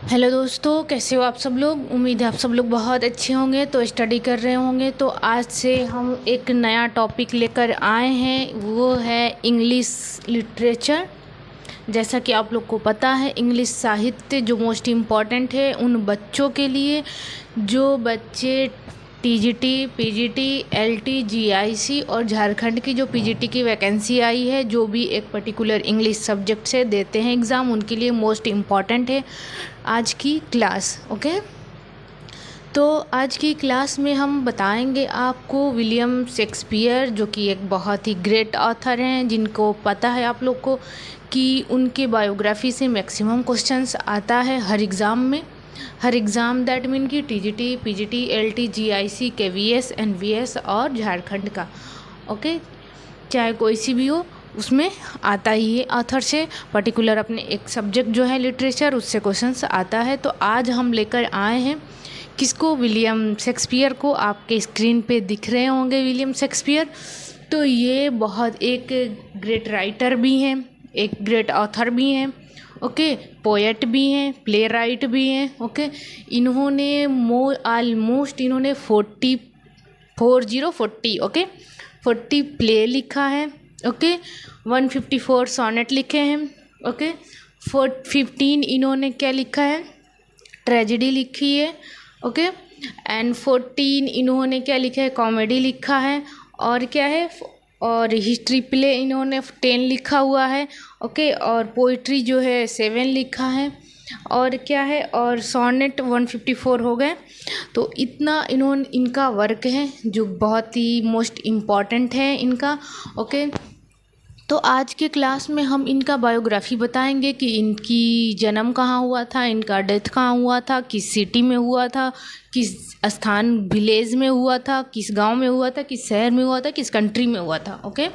Hello दोस्तों, कैसे हो आप सब लोग। उम्मीद है आप सब लोग बहुत अच्छे होंगे, तो स्टडी कर रहे होंगे। तो आज से हम एक नया टॉपिक लेकर आए हैं, वो है इंग्लिश लिटरेचर। जैसा कि आप लोग को पता है, इंग्लिश साहित्य जो मोस्ट इम्पॉर्टेंट है उन बच्चों के लिए जो बच्चे टीजीटी, पीजीटी, एलटी, जीआईसी और झारखंड की जो पीजीटी की वैकेंसी आई है, जो भी एक पर्टिकुलर इंग्लिश सब्जेक्ट से देते हैं एग्ज़ाम, उनके लिए मोस्ट इम्पॉर्टेंट है आज की क्लास। ओके, तो आज की क्लास में हम बताएंगे आपको विलियम शेक्सपियर, जो कि एक बहुत ही ग्रेट ऑथर हैं, जिनको पता है आप लोग को कि उनके बायोग्राफी से मैक्सिमम क्वेश्चंस आता है हर एग्ज़ाम में। हर एग्ज़ाम दैट मीन कि TGT, PGT, LT, GIC, KVS, NVS और झारखंड का। ओके, चाहे कोई सी भी हो, उसमें आता ही है ऑथर से पर्टिकुलर अपने एक सब्जेक्ट जो है लिटरेचर, उससे क्वेश्चंस आता है। तो आज हम लेकर आए हैं किसको, विलियम शेक्सपियर को। आपके स्क्रीन पे दिख रहे होंगे विलियम शेक्सपियर। तो ये बहुत एक ग्रेट राइटर भी हैं, एक ग्रेट ऑथर भी हैं। ओके, पोएट भी हैं, प्ले राइट भी हैं। ओके, इन्होंने ऑलमोस्ट इन्होंने 40 प्ले लिखा है। ओके, 154 सोनेट लिखे हैं। ओके, 15 इन्होंने क्या लिखा है, ट्रेजेडी लिखी है। ओके, एंड 14 इन्होंने क्या लिखा है, कॉमेडी लिखा है। और क्या है, और हिस्ट्री प्ले इन्होंने 10 लिखा हुआ है। ओके, और पोइट्री जो है 7 लिखा है। और क्या है, और सोनेट 154 हो गए। तो इतना इनका वर्क है जो बहुत ही मोस्ट इम्पॉर्टेंट है इनका। ओके, तो आज के क्लास में हम इनका बायोग्राफी बताएंगे कि इनकी जन्म कहाँ हुआ था, इनका डेथ कहाँ हुआ था, किस सिटी में हुआ था, किस स्थान विलेज में हुआ था, किस गांव में हुआ था, किस शहर में हुआ था, किस कंट्री में हुआ था। ओके,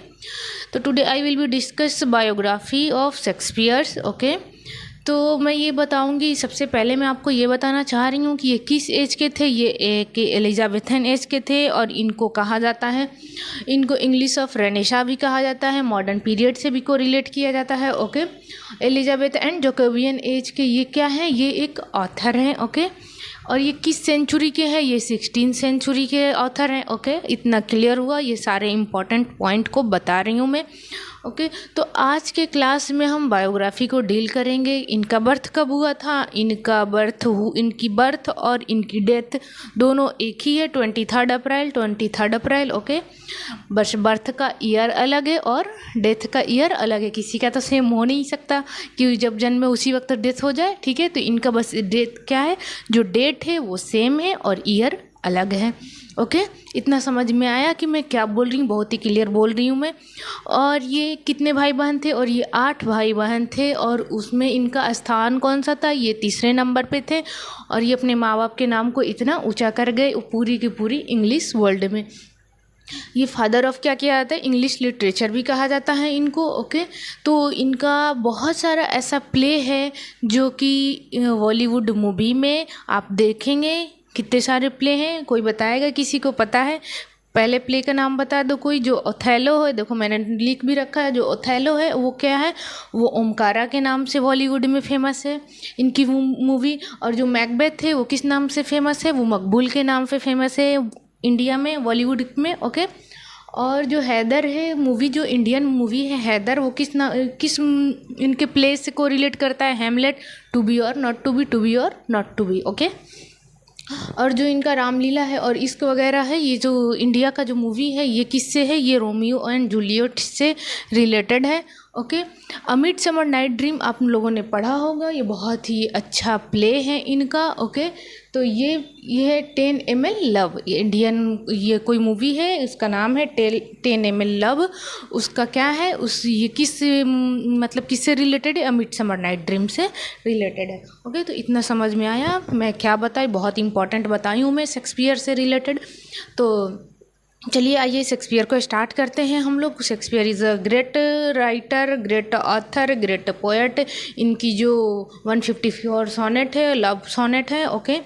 तो today I will be discuss biography of Shakespeare's. Okay, तो मैं ये बताऊंगी, सबसे पहले मैं आपको ये बताना चाह रही हूँ कि ये किस एज के थे। ये एक एलिजाबेथन एज के थे और इनको कहा जाता है, इनको इंग्लिश ऑफ रेनेसा भी कहा जाता है, मॉडर्न पीरियड से भी को रिलेट किया जाता है। Okay, Elizabeth and Jacobian as के ये क्या हैं, ये एक ऑथर हैं। ओके, और ये किस सेंचुरी के हैं, ये 16th सेंचुरी के ऑथर हैं। ओके, इतना क्लियर हुआ, ये सारे इंपॉर्टेंट पॉइंट को बता रही हूँ मैं। ओके, तो आज के क्लास में हम बायोग्राफी को डील करेंगे। इनका बर्थ कब हुआ था, इनकी बर्थ और इनकी डेथ दोनों एक ही है, 23 अप्रैल। ओके, बस बर्थ का ईयर अलग है और डेथ का ईयर अलग है, किसी का तो सेम हो नहीं सकता कि जब जन्म में उसी वक्त डेथ हो जाए। ठीक है, तो इनका बस डेथ क्या है, जो डेट है वो सेम है और ईयर अलग है। ओके, इतना समझ में आया कि मैं क्या बोल रही हूँ, बहुत ही क्लियर बोल रही हूँ मैं। और ये कितने भाई बहन थे, और ये 8 भाई बहन थे, और उसमें इनका स्थान कौन सा था, ये तीसरे नंबर पे थे। और ये अपने माँ बाप के नाम को इतना ऊंचा कर गए पूरी की पूरी इंग्लिश वर्ल्ड में। ये फादर ऑफ क्या किया जाता है, इंग्लिश लिटरेचर भी कहा जाता है इनको। ओके, तो इनका बहुत सारा ऐसा प्ले है जो कि बॉलीवुड मूवी में आप देखेंगे। कितने सारे प्ले हैं, कोई बताएगा, किसी को पता है? पहले प्ले का नाम बता दो कोई। जो ओथेलो है, देखो मैंने लिख भी रखा है, जो ओथेलो है वो क्या है, वो ओमकारा के नाम से बॉलीवुड में फेमस है इनकी मूवी। और जो मैकबेथ है वो किस नाम से फेमस है, वो मकबूल के नाम से फेमस है इंडिया में, बॉलीवुड में। ओके, और जो हैदर है मूवी, जो इंडियन मूवी है हैदर, वो किस इनके प्ले से को रिलेट करता है, हेमलेट, टू बी और not to be, to be और नॉट टू बी। ओके, और जो इनका रामलीला है और इश्क वगैरह है, ये जो इंडिया का जो मूवी है, ये किससे है, ये रोमियो एंड जूलियट से रिलेटेड है। ओके, अ मिडसमर नाइट ड्रीम आप लोगों ने पढ़ा होगा, ये बहुत ही अच्छा प्ले है इनका। ओके, तो ये है 10 ml लव, ये इंडियन ये कोई मूवी है, इसका नाम है 10 ml लव। उसका क्या है, ये मतलब किससे रिलेटेड है, अ मिडसमर नाइट ड्रीम से रिलेटेड है। ओके, तो इतना समझ में आया, मैं क्या बताई, बहुत इंपॉर्टेंट बताई हूँ मैं शेक्सपियर से रिलेटेड। तो चलिए आइए शेक्सपियर को स्टार्ट करते हैं हम लोग। Shakespeare is a great writer, great author, great poet. इनकी जो 154 सोनेट है, लव सोनेट है। ओके,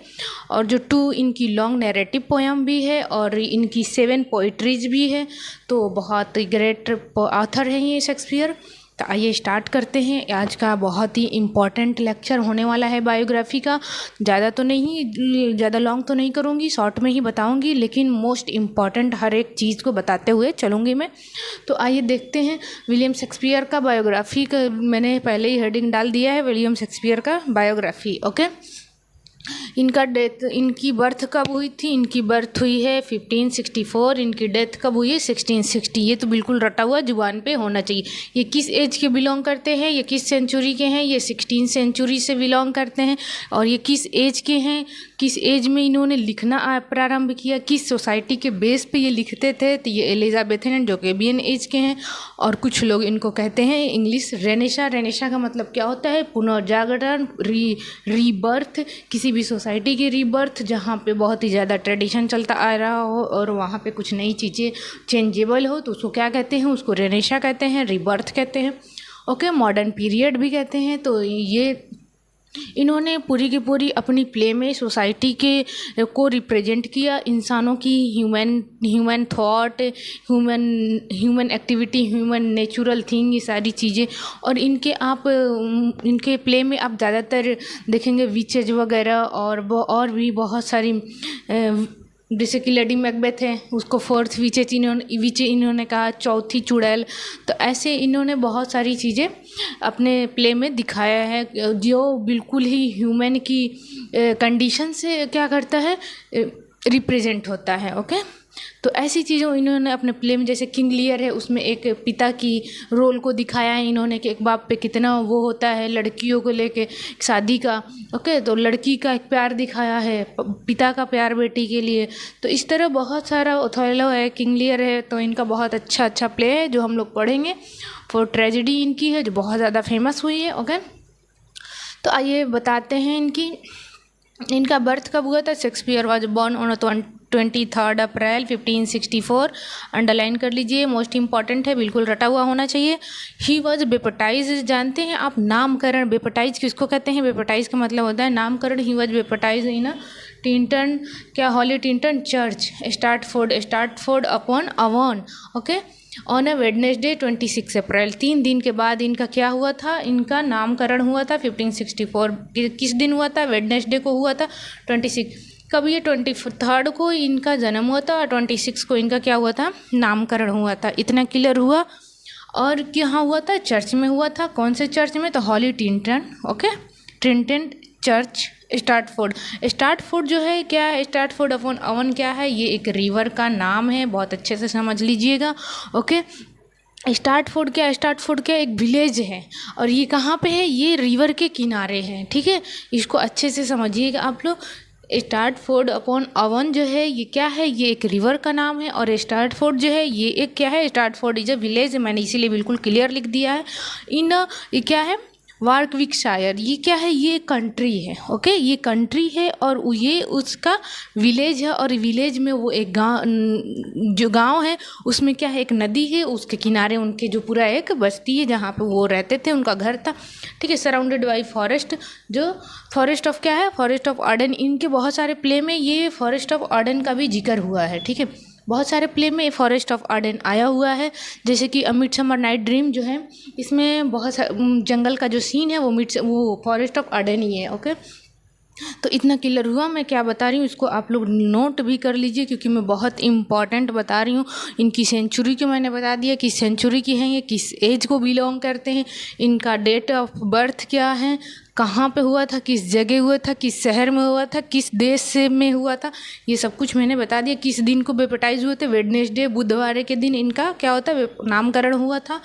और जो 2 इनकी लॉन्ग नैरेटिव पोएम भी है, और इनकी 7 पोइट्रीज भी है। तो बहुत ग्रेट ऑथर है ये शेक्सपियर। तो आइए स्टार्ट करते हैं। आज का बहुत ही इम्पॉर्टेंट लेक्चर होने वाला है बायोग्राफी का। ज़्यादा लॉन्ग तो नहीं करूँगी, शॉर्ट में ही बताऊँगी, लेकिन मोस्ट इम्पॉर्टेंट हर एक चीज़ को बताते हुए चलूँगी मैं। तो आइए देखते हैं विलियम शेक्सपियर का बायोग्राफी का। मैंने पहले ही हेडिंग डाल दिया है, विलियम शेक्सपियर का बायोग्राफी। ओके, इनकी बर्थ कब हुई थी? इनकी बर्थ हुई है 1564। इनकी डेथ कब हुई है? 1660। ये तो बिल्कुल रटा हुआ जुबान पे होना चाहिए। ये किस एज के बिलोंग करते हैं? ये किस सेंचुरी के हैं? ये 16वीं सेंचुरी से बिलोंग करते हैं। और ये किस एज के हैं? किस एज में इन्होंने लिखना प्रारंभ किया? किस सोसाइटी के बेस पे ये लिखते थे? तो ये एलिजाबेथन जोकोबियन एज के हैं। और कुछ लोग इनको कहते हैं इंग्लिश रेनेसा। रेनेसा का मतलब क्या होता है? पुनर्जागरण, रीबर्थ। किसी भी सोसाइटी की रीबर्थ जहाँ पे बहुत ही ज़्यादा ट्रेडिशन चलता आ रहा हो और वहाँ पे कुछ नई चीज़ें चेंजेबल हो तो उसको क्या कहते हैं? उसको रेनेसा कहते हैं, रीबर्थ कहते हैं। ओके, मॉडर्न पीरियड भी कहते हैं। तो ये इन्होंने पूरी की पूरी अपनी प्ले में सोसाइटी के को रिप्रेजेंट किया। इंसानों की human thought, human activity, human natural thing, ये सारी चीज़ें। और इनके प्ले में आप ज़्यादातर देखेंगे विचेज वगैरह और भी बहुत सारी जैसे कि लेडी मैकबेथ है, उसको फोर्थ विचे इन्होंने कहा, चौथी चुड़ैल। तो ऐसे इन्होंने बहुत सारी चीज़ें अपने प्ले में दिखाया है जो बिल्कुल ही ह्यूमन की कंडीशन से क्या करता है, रिप्रेजेंट होता है। ओके, तो ऐसी चीज़ों इन्होंने अपने प्ले में, जैसे किंग लियर है, उसमें एक पिता की रोल को दिखाया है इन्होंने कि एक बाप पे कितना वो होता है लड़कियों को लेके शादी का। ओके, तो लड़की का एक प्यार दिखाया है, पिता का प्यार बेटी के लिए। तो इस तरह बहुत सारा ओथेलो है, किंग लियर है, तो इनका बहुत अच्छा प्ले है जो हम लोग पढ़ेंगे। फॉर ट्रेजेडी इनकी है जो बहुत ज़्यादा फेमस हुई है। ओके, तो आइए बताते हैं इनका बर्थ कब हुआ था। Shakespeare was born on 23 April 1564। Underline कर लीजिए, मोस्ट इंपॉर्टेंट है, बिल्कुल रटा हुआ होना चाहिए। He was baptise. जानते हैं आप नामकरण? बेपटाइज किसको कहते हैं? बेपटाइज का मतलब होता है नामकरण। ही वॉज बेपटाइज इन टिंटन, क्या Holy Trinity Church, Stratford upon Avon. Okay, on a Wednesday 26 April. 3 दिन के बाद इनका क्या हुआ था? इनका नामकरण हुआ था 1564। किस दिन हुआ था? वेडनेसडे को हुआ था 26। कब? ये 23 को इनका जन्म हुआ था और 26 को इनका क्या हुआ था? नामकरण हुआ था। इतना क्लियर हुआ। और कहाँ हुआ था? चर्च में हुआ था। कौन से चर्च में? तो हॉली टिंटन। ओके, ट्रिंटन चर्च, स्टार्टफोर्ड जो है क्या है? स्टार्टफोर्ड अपॉन अवन क्या है? ये एक रिवर का नाम है, बहुत अच्छे से समझ लीजिएगा। ओके, स्टार्टफोर्ड क्या? एक विलेज है। और ये कहाँ पे है? ये रिवर के किनारे है। ठीक है, इसको अच्छे से समझिएगा आप लोग। स्टार्टफोर्ड अपॉन अवन जो है ये क्या है? ये एक रिवर का नाम है। और स्टार्टफोर्ड जो है ये एक क्या है? स्टार्टफोर्ड इज अ विलेज। मैंने इसीलिए बिल्कुल क्लियर लिख दिया है। ये क्या है? वार्कविकशायर। ये क्या है? ये कंट्री है। ओके, ये कंट्री है और ये उसका विलेज है। और विलेज में वो एक गांव है, उसमें क्या है? एक नदी है, उसके किनारे उनके जो पूरा एक बस्ती है जहाँ पे वो रहते थे, उनका घर था। ठीक है, सराउंडेड बाई फॉरेस्ट। जो फॉरेस्ट ऑफ क्या है? Forest of Ardern. इनके बहुत सारे प्ले में ये फॉरेस्ट ऑफ आर्डन का भी जिक्र हुआ है। ठीक है, बहुत सारे प्ले में फॉरेस्ट ऑफ आर्डन आया हुआ है। जैसे कि मिडसमर नाइट ड्रीम जो है, इसमें बहुत जंगल का जो सीन है वो फॉरेस्ट ऑफ आर्डन ही है। ओके, तो इतना क्लियर हुआ। मैं क्या बता रही हूँ इसको आप लोग नोट भी कर लीजिए, क्योंकि मैं बहुत इंपॉर्टेंट बता रही हूँ। इनकी सेंचुरी को मैंने बता दिया, किस सेंचुरी की हैं ये, किस एज को बिलोंग करते हैं, इनका डेट ऑफ बर्थ क्या है, कहाँ पे हुआ था, किस जगह हुआ था, किस शहर में हुआ था, किस देश से में हुआ था, ये सब कुछ मैंने बता दिया। किस दिन को बेपटाइज हुए थे? वेडनेसडे, बुधवार के दिन इनका क्या होता है? नामकरण हुआ था।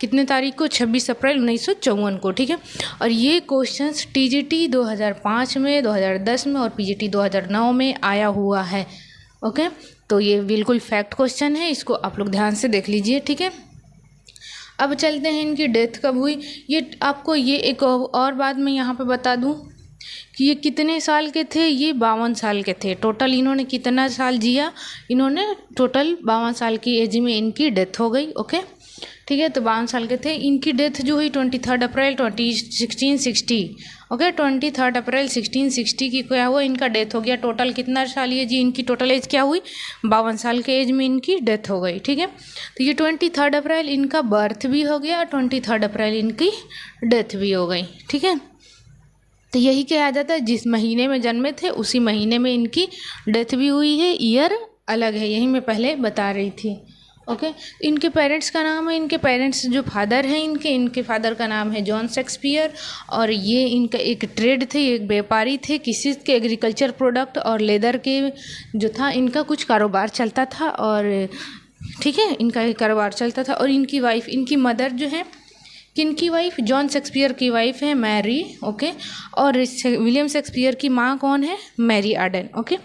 कितने तारीख को? 26 अप्रैल 1954 को। ठीक है, और ये क्वेश्चंस टीजीटी 2005 में, 2010 में और पीजीटी 2009 में आया हुआ है। ओके, तो ये बिल्कुल फैक्ट क्वेश्चन है, इसको आप लोग ध्यान से देख लीजिए। ठीक है, अब चलते हैं इनकी डेथ कब हुई। ये आपको ये एक और बात मैं यहाँ पे बता दूँ कि ये कितने साल के थे? ये 52 साल के थे। टोटल इन्होंने कितना साल जिया? इन्होंने टोटल 52 साल की एज में इनकी डेथ हो गई। ओके, ठीक है, तो 52 साल के थे। इनकी डेथ जो हुई 23 अप्रैल 1660, ओके 23 अप्रैल 1660 की क्या हुआ, इनका डेथ हो गया। टोटल कितना साल ये जी, इनकी टोटल एज क्या हुई, 52 साल के एज में इनकी डेथ हो गई। ठीक है, तो ये 23 अप्रैल इनका बर्थ भी हो गया और 23 अप्रैल इनकी डेथ भी हो गई। ठीक है, तो यही कहा जाता है जिस महीने में जन्मे थे उसी महीने में इनकी डेथ भी हुई है, ईयर अलग है, यही मैं पहले बता रही थी। ओके, इनके पेरेंट्स का नाम है, इनके पेरेंट्स जो फादर हैं इनके फादर का नाम है जॉन शेक्सपियर, और ये इनका एक ट्रेड थे, एक व्यापारी थे, किसी के एग्रीकल्चर प्रोडक्ट और लेदर के जो था इनका कुछ कारोबार चलता था। और ठीक है, इनका एक कारोबार चलता था। और इनकी वाइफ, इनकी मदर जो है, किनकी वाइफ, जॉन शेक्सपियर की वाइफ है मैरी। ओके, और विलियम शेक्सपियर की माँ कौन है, मैरी आर्डन। ओके,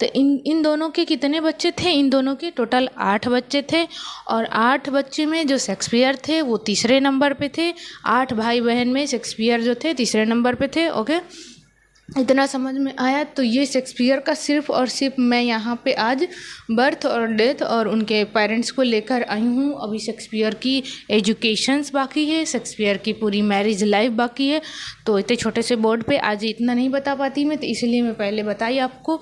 तो इन दोनों के कितने बच्चे थे, इन दोनों के टोटल 8 बच्चे थे। और 8 बच्चे में जो शेक्सपियर थे वो तीसरे नंबर पे थे। 8 भाई बहन में शेक्सपियर जो थे तीसरे नंबर पे थे। ओके, इतना समझ में आया। तो ये शेक्सपियर का सिर्फ और सिर्फ मैं यहाँ पे आज बर्थ और डेथ और उनके पेरेंट्स को लेकर आई हूँ। अभी शेक्सपियर की एजुकेशंस बाकी है, शेक्सपियर की पूरी मैरिज लाइफ बाकी है। तो इतने छोटे से बोर्ड पे आज इतना नहीं बता पाती मैं, तो इसलिए मैं पहले बताई आपको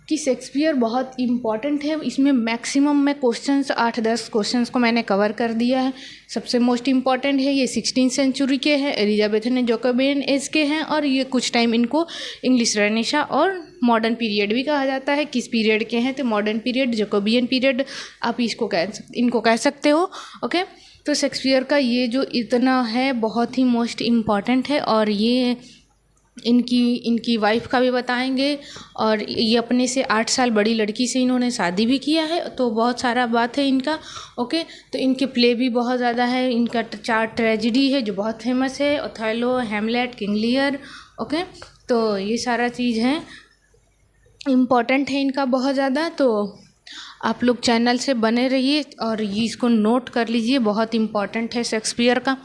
कि शेक्सपियर बहुत इम्पॉर्टेंट है। इसमें मैक्सिमम में क्वेश्चंस 8-10 क्वेश्चंस को मैंने कवर कर दिया है। सबसे मोस्ट इम्पॉर्टेंट है, ये 16वीं सेंचुरी के हैं, एलिजाबेथन जैकोबियन एज के हैं, और ये कुछ टाइम इनको इंग्लिश रेनेसां और मॉडर्न पीरियड भी कहा जाता है। किस पीरियड के हैं, तो मॉडर्न पीरियड, जैकोबियन पीरियड आप इनको कह सकते हो। ओके, तो शेक्सपियर का ये जो इतना है बहुत ही मोस्ट इम्पॉर्टेंट है। और ये इनकी वाइफ का भी बताएंगे। और ये अपने से 8 साल बड़ी लड़की से इन्होंने शादी भी किया है, तो बहुत सारा बात है इनका। ओके, तो इनके प्ले भी बहुत ज़्यादा है। इनका 4 ट्रेजिडी है जो बहुत फेमस है, Othello, Hamlet, King Lear. Okay, तो ये सारा चीज़ है, इम्पॉर्टेंट है इनका बहुत ज़्यादा। तो आप लोग चैनल से बने रहिए और ये इसको नोट कर लीजिए, बहुत इम्पॉर्टेंट है शेक्सपियर का।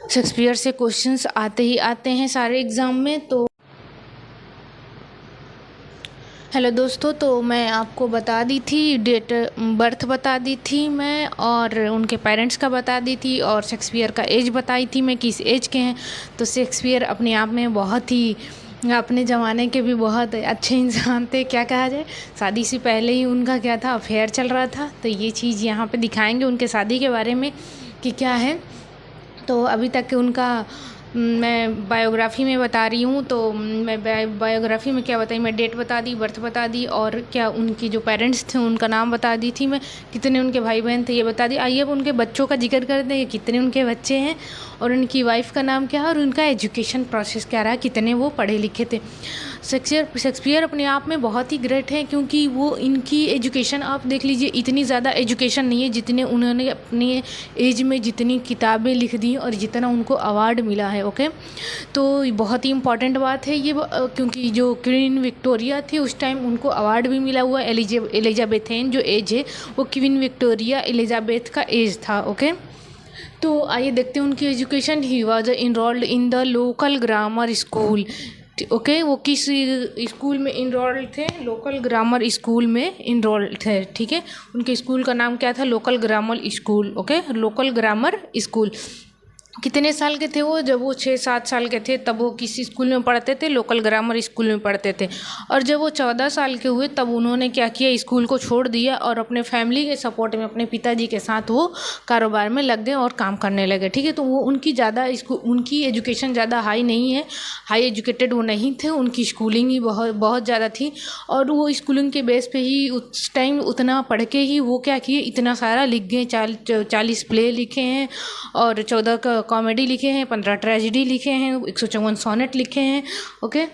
शेक्सपियर से क्वेश्चंस आते ही आते हैं सारे एग्ज़ाम में। तो हेलो दोस्तों, तो मैं आपको बता दी थी, डेट बर्थ बता दी थी मैं, और उनके पेरेंट्स का बता दी थी, और शेक्सपियर का एज बताई थी मैं किस एज के हैं। तो शेक्सपियर अपने आप में बहुत ही, अपने ज़माने के भी बहुत अच्छे इंसान थे, क्या कहा जाए। शादी से पहले ही उनका क्या था, अफेयर चल रहा था। तो ये चीज़ यहाँ पे दिखाएंगे उनके शादी के बारे में कि क्या है। तो अभी तक उनका मैं बायोग्राफ़ी में बता रही हूँ। तो मैं बायोग्राफ़ी में क्या बताई, मैं डेट बता दी, बर्थ बता दी, और क्या उनकी जो पेरेंट्स थे उनका नाम बता दी थी मैं, कितने उनके भाई बहन थे ये बता दी। आइए अब उनके बच्चों का जिक्र करते हैं, कितने उनके बच्चे हैं और उनकी वाइफ का नाम क्या है और उनका एजुकेशन प्रोसेस क्या रहा, कितने वो पढ़े लिखे थे। शेक्सपियर अपने आप में बहुत ही ग्रेट है, क्योंकि वो इनकी एजुकेशन आप देख लीजिए, इतनी ज़्यादा एजुकेशन नहीं है जितने उन्होंने अपने एज में जितनी किताबें लिख दी और जितना उनको अवार्ड मिला है। ओके, तो बहुत ही इम्पॉर्टेंट बात है ये, क्योंकि जो क्वीन विक्टोरिया थी उस टाइम उनको अवार्ड भी मिला हुआ। एलिजाबेथेन जो एज है वो क्वीन विक्टोरिया एलिजाबेथ का एज था। ओके, तो आइए देखते हैं उनकी education. He was enrolled in the local grammar school. Okay, वो किस स्कूल में इनरोल्ड थे, लोकल ग्रामर स्कूल में इनरोल्ड थे। ठीक है, उनके स्कूल का नाम क्या था, local grammar school. Okay, local grammar school. कितने साल के थे वो, जब वो 6-7 साल के थे तब वो किसी स्कूल में पढ़ते थे, लोकल ग्रामर स्कूल में पढ़ते थे। और जब वो 14 साल के हुए तब उन्होंने क्या किया, स्कूल को छोड़ दिया और अपने फैमिली के सपोर्ट में अपने पिताजी के साथ वो कारोबार में लग गए और काम करने लगे। ठीक है, तो वो उनकी एजुकेशन ज़्यादा हाई नहीं है, हाई एजुकेटेड वो नहीं थे, उनकी स्कूलिंग ही बहुत ज़्यादा थी। और वो स्कूलिंग के बेस पे ही उस टाइम उतना पढ़ के ही वो क्या किए, इतना सारा लिख गए। 40 प्ले लिखे हैं और 14 कॉमेडी लिखे हैं, 15 ट्रेजिडी लिखे हैं, 154 सोनेट लिखे हैं। ओके,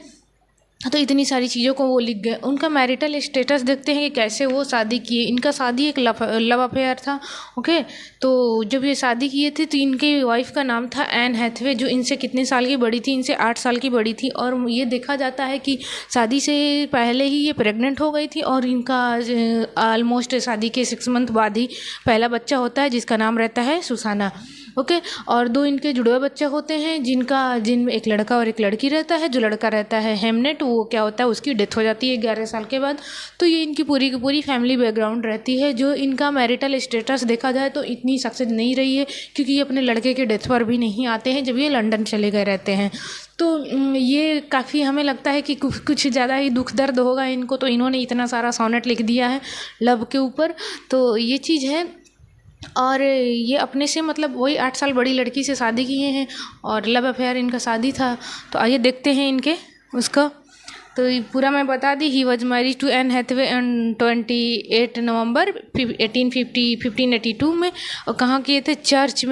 तो इतनी सारी चीज़ों को वो लिख गए। उनका मैरिटल स्टेटस देखते हैं कि कैसे वो शादी किए। इनका शादी एक लव अफेयर था। ओके, तो जब ये शादी किए थे तो इनके वाइफ का नाम था एन हैथवे, जो इनसे कितने साल की बड़ी थी, इनसे 8 साल की बड़ी थी। और ये देखा जाता है कि शादी से पहले ही ये प्रेग्नेंट हो गई थी और इनका ऑलमोस्ट शादी के 6 मंथ बाद ही पहला बच्चा होता है जिसका नाम रहता है सुसाना। ओके। और 2 इनके जुड़वा बच्चे होते हैं जिनमें एक लड़का और एक लड़की रहता है। जो लड़का रहता है हेमनेट, वो क्या होता है उसकी डेथ हो जाती है 11 साल के बाद। तो ये इनकी पूरी की पूरी फैमिली बैकग्राउंड रहती है। जो इनका मैरिटल स्टेटस देखा जाए तो इतनी सक्सेस नहीं रही है, क्योंकि ये अपने लड़के के डेथ पर भी नहीं आते हैं जब ये लंदन चले गए रहते हैं। तो ये काफ़ी हमें लगता है कि कुछ ज़्यादा ही दुख दर्द होगा इनको, तो इन्होंने इतना सारा सोनेट लिख दिया है लव के ऊपर। तो ये चीज़ है। और ये अपने से मतलब वही 8 साल बड़ी लड़की से शादी किए हैं और लव अफेयर इनका शादी था। तो आइए देखते हैं इनके उसका। तो ये पूरा मैं बता दी। He was marriage to Anne Hathaway on 28 November 1582 में। और कहाँ किए थे? चर्च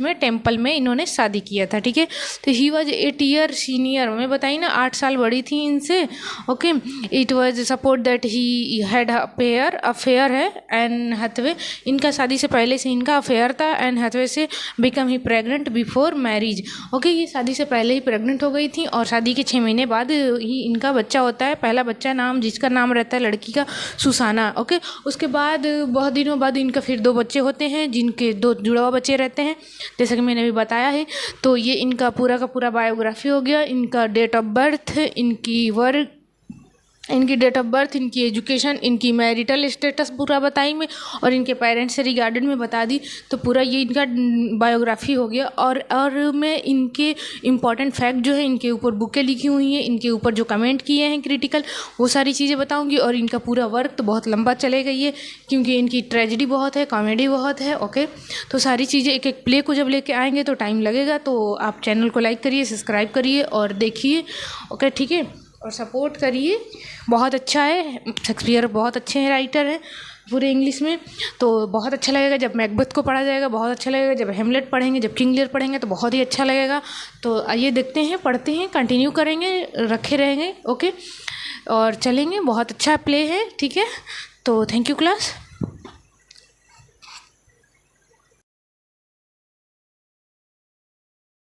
में टेम्पल में इन्होंने शादी किया था। ठीक है। तो ही वॉज 8 ईयर सीनियर, मैं बताई ना 8 साल बड़ी थी इनसे। Okay. It was support that he had affair है एन हैथवे। इनका शादी से पहले से इनका अफेयर था एन हैथवे से। Become he pregnant before marriage. Okay. ये शादी से पहले ही प्रेग्नेंट हो गई थी और शादी के 6 महीने बाद ही इनका बच्चा होता है। पहला बच्चा जिसका नाम रहता है लड़की का सुसाना। ओके। उसके बाद बहुत दिनों बाद इनका फिर 2 बच्चे होते हैं, जिनके 2 जुड़वा बच्चे रहते हैं, जैसा कि मैंने अभी बताया है। तो ये इनका पूरा का पूरा बायोग्राफी हो गया। इनका डेट ऑफ बर्थ, इनकी डेट ऑफ बर्थ, इनकी एजुकेशन, इनकी मैरिटल स्टेटस पूरा बताई मैं, और इनके पेरेंट्स से रिगार्डेड में बता दी। तो पूरा ये इनका बायोग्राफी हो गया। और मैं इनके इम्पॉर्टेंट फैक्ट जो है, इनके ऊपर बुकें लिखी हुई हैं, इनके ऊपर जो कमेंट किए हैं क्रिटिकल, वो सारी चीज़ें बताऊंगी। और इनका पूरा वर्क तो बहुत लंबा चलेगा ये, क्योंकि इनकी ट्रेजेडी बहुत है, कॉमेडी बहुत है। ओके। तो सारी चीज़ें एक एक प्ले को जब लेके आएंगे तो टाइम लगेगा। तो आप चैनल को लाइक करिए, सब्सक्राइब करिए और देखिए। ओके। ठीक है। और सपोर्ट करिए। बहुत अच्छा है, शेक्सपियर बहुत अच्छे हैं, राइटर हैं पूरे इंग्लिश में। तो बहुत अच्छा लगेगा जब मैकबेथ को पढ़ा जाएगा, बहुत अच्छा लगेगा जब हेमलेट पढ़ेंगे, जब किंग लियर पढ़ेंगे तो बहुत ही अच्छा लगेगा। तो आइए देखते हैं, पढ़ते हैं, कंटिन्यू करेंगे, रखे रहेंगे। ओके। और चलेंगे। बहुत अच्छा प्ले है। ठीक है। तो थैंक यू क्लास।